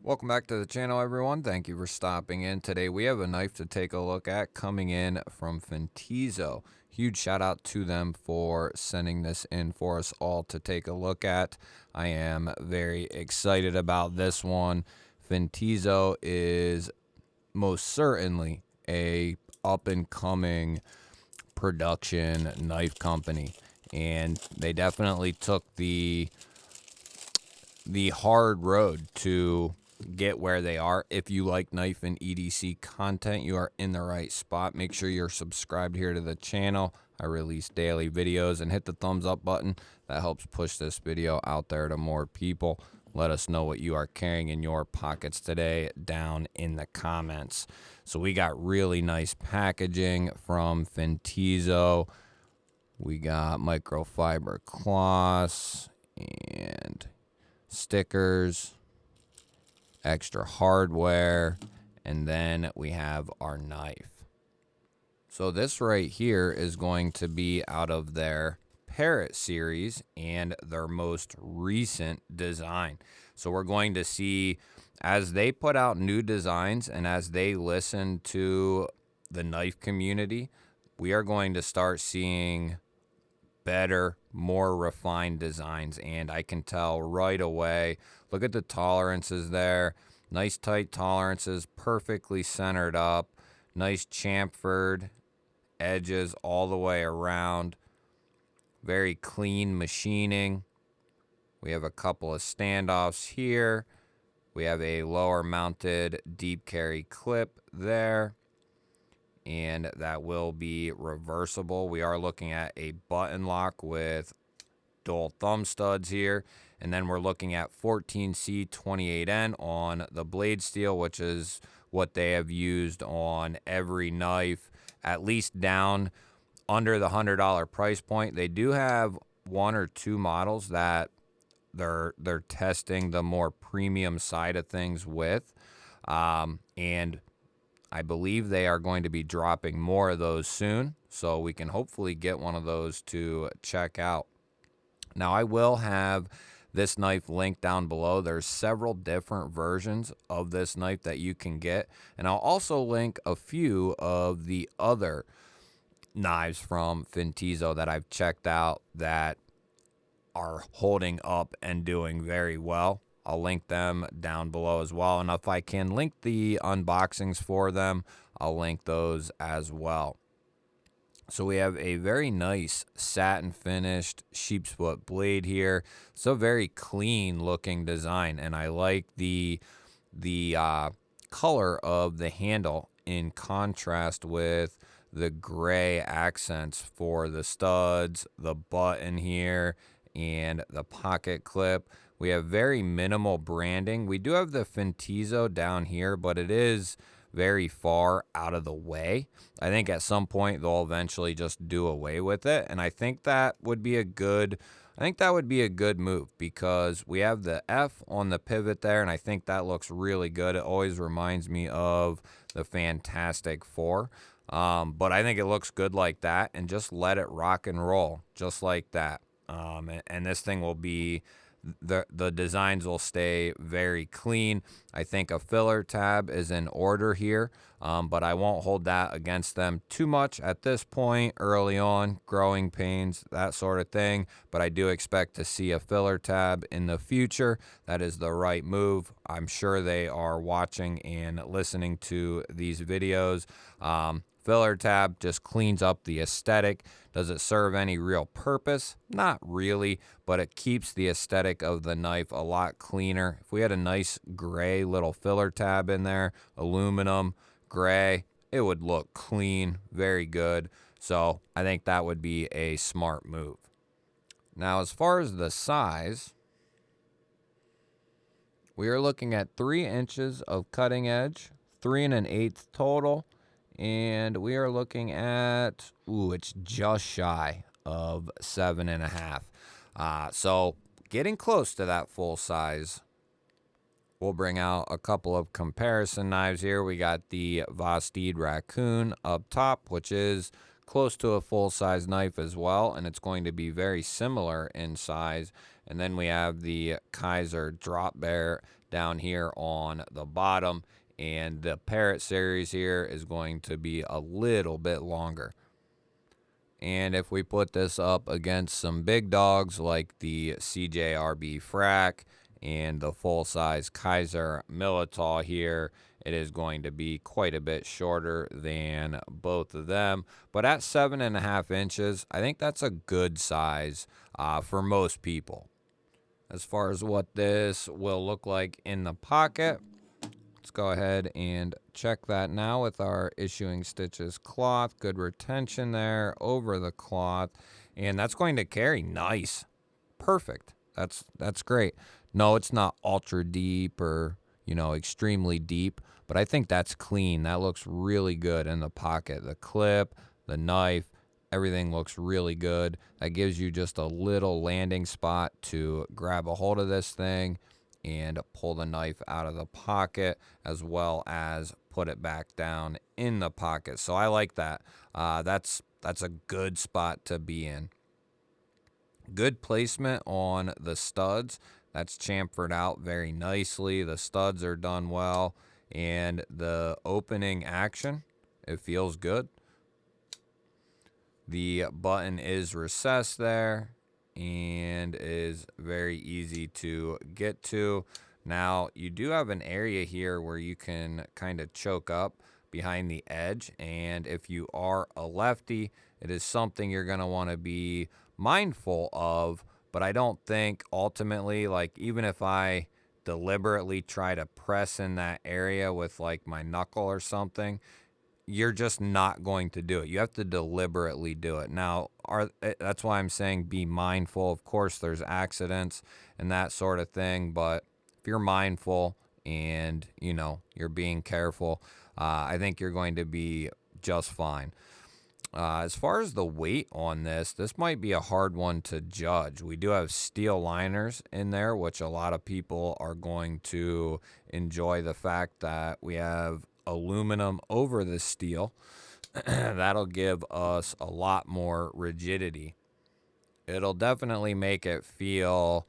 Welcome back to the channel, everyone. Thank you for stopping in. Today we have a knife to take a look at coming in from Fintiso. Huge shout out to them for sending this in for us all to take a look at. I am very excited about this one. Fintiso is most certainly a up and coming production knife company, and they definitely took the hard road to get where they are. If you like knife and EDC content, you are in the right spot. Make sure you're subscribed here to the channel. I release daily videos, and hit the thumbs up button. That helps push this video out there to more people. Let us know what you are carrying in your pockets today down in the comments. So we got really nice packaging from Fintiso. We got microfiber cloths and stickers, extra hardware, and then we have our knife. So this right here is going to be out of their Parrot series and their most recent design. So we're going to see, as they put out new designs and as they listen to the knife community, we are going to start seeing better, more refined designs. And I can tell right away, look at the tolerances there. Nice tight tolerances, perfectly centered up, nice chamfered edges all the way around, very clean machining. We have a couple of standoffs here. We have a lower mounted deep carry clip there, and that will be reversible. We are looking at a button lock with dual thumb studs here, and then we're looking at 14C28N on the blade steel, which is what they have used on every knife, at least down under the $100 price point. They do have one or two models that they're testing the more premium side of things with, and I believe they are going to be dropping more of those soon, so we can hopefully get one of those to check out. Now, I will have this knife linked down below. There's several different versions of this knife that you can get, and I'll also link a few of the other knives from Fintiso that I've checked out that are holding up and doing very well. I'll link them down below as well, and if I can link the unboxings for them, I'll link those as well. So we have a very nice satin finished sheep's foot blade here. It's a very clean looking design, and I like the color of the handle in contrast with the gray accents for the studs, the button here, and the pocket clip. We have very minimal branding. We do have the Fintiso down here, but it is very far out of the way. I think at some point they'll eventually just do away with it, and I think that would be a good move, because we have the F on the pivot there, and I think that looks really good. It always reminds me of the Fantastic Four, but I think it looks good like that, and just let it rock and roll just like that. And this thing will be, the designs will stay very clean. I think a filler tab is in order here, but I won't hold that against them too much at this point, early on, growing pains, that sort of thing. But I do expect to see a filler tab in the future. That is the right move. I'm sure they are watching and listening to these videos. Filler tab just cleans up the aesthetic. Does it serve any real purpose? Not really, but it keeps the aesthetic of the knife a lot cleaner. If we had a nice gray little filler tab in there, aluminum, gray, it would look clean, very good. So I think that would be a smart move. Now, as far as the size, we are looking at 3 inches of cutting edge, 3 1/8 total. And we are looking at, it's just shy of 7.5. So getting close to that full size. We'll bring out a couple of comparison knives here. We got the Vostede Raccoon up top, which is close to a full-size knife as well, and it's going to be very similar in size. And then we have the Kaiser drop bear down here on the bottom, and the Parrot series here is going to be a little bit longer. And if we put this up against some big dogs like the CJRB Frac and the full-size Kaiser Militaw here, it is going to be quite a bit shorter than both of them. But at 7.5 inches, I think that's a good size for most people. As far as what this will look like in the pocket, let's go ahead and check that now with our Issuing Stitches cloth. Good retention there over the cloth, and that's going to carry nice. Perfect. That's great. No, it's not ultra deep or, extremely deep, but I think that's clean. That looks really good in the pocket. The clip, the knife, everything looks really good. That gives you just a little landing spot to grab a hold of this thing and pull the knife out of the pocket, as well as put it back down in the pocket. So I like that. That's a good spot to be in. Good placement on the studs. That's chamfered out very nicely. The studs are done well, and the opening action, it feels good. The button is recessed there and is very easy to get to. Now, you do have an area here where you can kind of choke up behind the edge, and if you are a lefty, it is something you're going to want to be mindful of. But I don't think ultimately, like, even if I deliberately try to press in that area with like my knuckle or something, you're just not going to do it. You have to deliberately do it. Now, that's why I'm saying be mindful. Of course, there's accidents and that sort of thing, but if you're mindful and, you're being careful, I think you're going to be just fine. As far as the weight on this might be a hard one to judge. We do have steel liners in there, which a lot of people are going to enjoy the fact that we have aluminum over the steel. That'll give us a lot more rigidity. It'll definitely make it feel,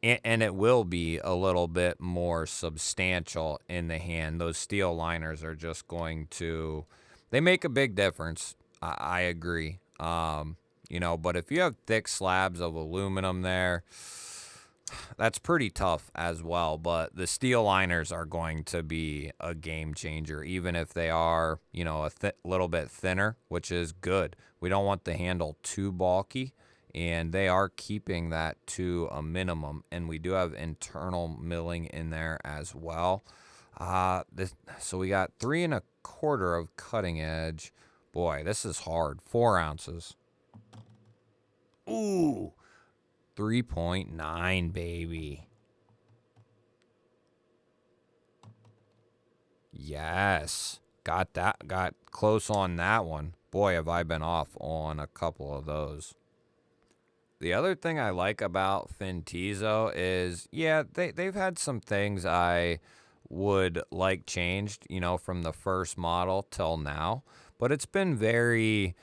and it will be a little bit more substantial in the hand. Those steel liners are just going to, they make a big difference. I agree. But if you have thick slabs of aluminum there, that's pretty tough as well. But the steel liners are going to be a game changer, even if they are, a little bit thinner, which is good. We don't want the handle too bulky, and they are keeping that to a minimum. And we do have internal milling in there as well. So we got 3 1/4 of cutting edge. Boy, this is hard. 4 ounces. Ooh, 3.9, baby. Yes. Got close on that one. Boy, have I been off on a couple of those. The other thing I like about Fintiso is, they've had some things I would like changed, from the first model till now. But it's been very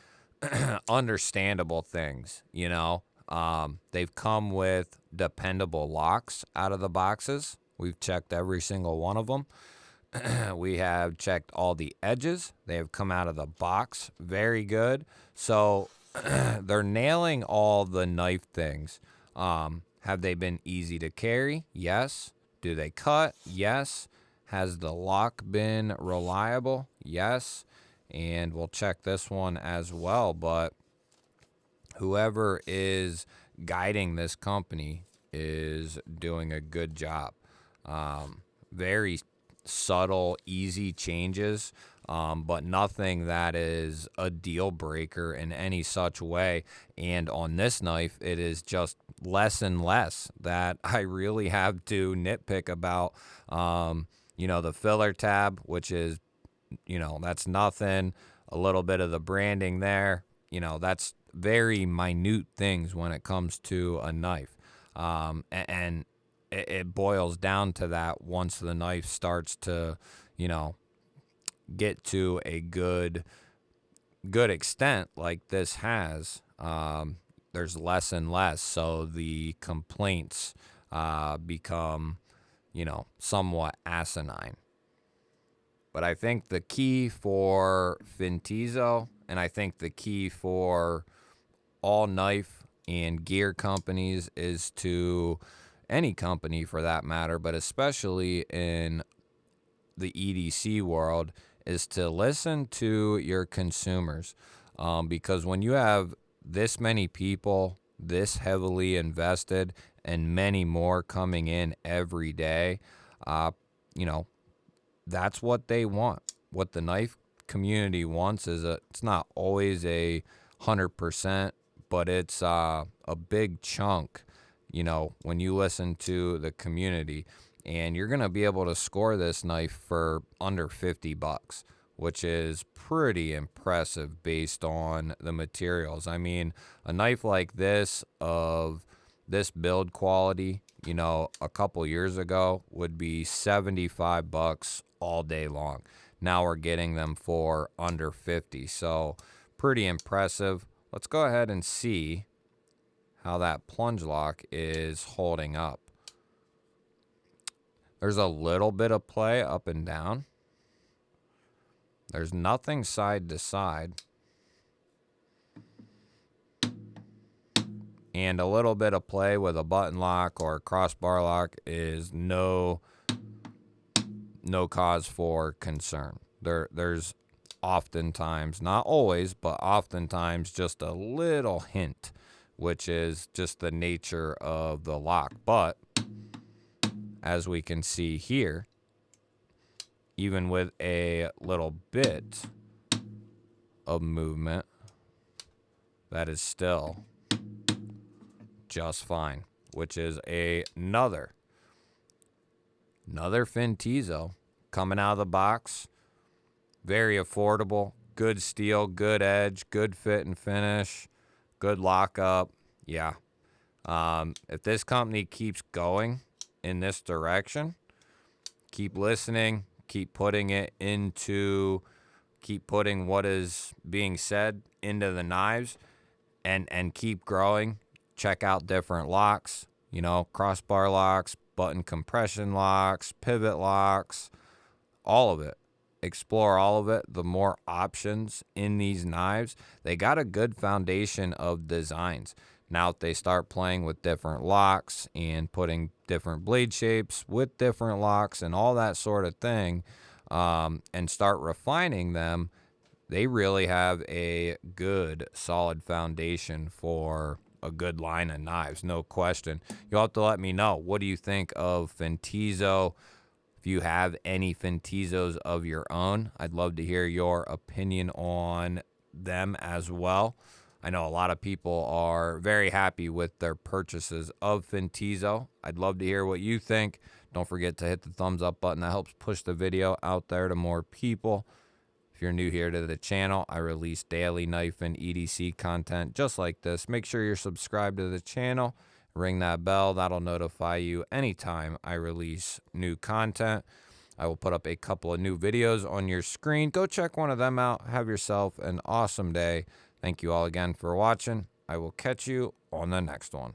understandable things, They've come with dependable locks out of the boxes. We've checked every single one of them. We have checked all the edges. They have come out of the box very good. So they're nailing all the knife things. Have they been easy to carry? Yes. Do they cut? Yes. Has the lock been reliable? Yes. And we'll check this one as well. But whoever is guiding this company is doing a good job. Very subtle, easy changes, but nothing that is a deal breaker in any such way. And on this knife, it is just less and less that I really have to nitpick about. The filler tab, which is, that's nothing. A little bit of the branding there, that's very minute things when it comes to a knife. And it boils down to that once the knife starts to, get to a good good extent like this has, there's less and less, so the complaints become, somewhat asinine. But I think the key for Fintiso, and I think the key for all knife and gear companies, is to any company for that matter, but especially in the EDC world, is to listen to your consumers. Because when you have this many people, this heavily invested, and many more coming in every day, you know, that's what they want. What the knife community wants is it's not always 100%, but it's a big chunk, when you listen to the community. And you're going to be able to score this knife for under 50 bucks, which is pretty impressive based on the materials. I mean, a knife like this, of this build quality, a couple years ago would be 75 bucks all day long. Now we're getting them for under 50. So pretty impressive. Let's go ahead and see how that plunge lock is holding up. There's a little bit of play up and down. There's nothing side to side. And a little bit of play with a button lock or a crossbar lock is no cause for concern. There's oftentimes, not always, but oftentimes just a little hint, which is just the nature of the lock. But as we can see here, even with a little bit of movement, that is still just fine, which is another Fintiso coming out of the box. Very affordable, good steel, good edge, good fit and finish, good lockup. Yeah. If this company keeps going in this direction, keep listening, keep putting what is being said into the knives, and keep growing. Check out different locks, crossbar locks, button compression locks, pivot locks, all of it. Explore all of it. The more options in these knives, they got a good foundation of designs. Now if they start playing with different locks and putting different blade shapes with different locks and all that sort of thing, and start refining them, they really have a good, solid foundation for a good line of knives, no question. You'll have to let me know, what do you think of Fintiso? If you have any Fintisos of your own, I'd love to hear your opinion on them as well. I know a lot of people are very happy with their purchases of Fintiso. I'd love to hear what you think. Don't forget to hit the thumbs up button. That helps push the video out there to more people. If you're new here to the channel, I release daily knife and EDC content just like this. Make sure you're subscribed to the channel. Ring that bell. That'll notify you anytime I release new content. I will put up a couple of new videos on your screen. Go check one of them out. Have yourself an awesome day. Thank you all again for watching. I will catch you on the next one.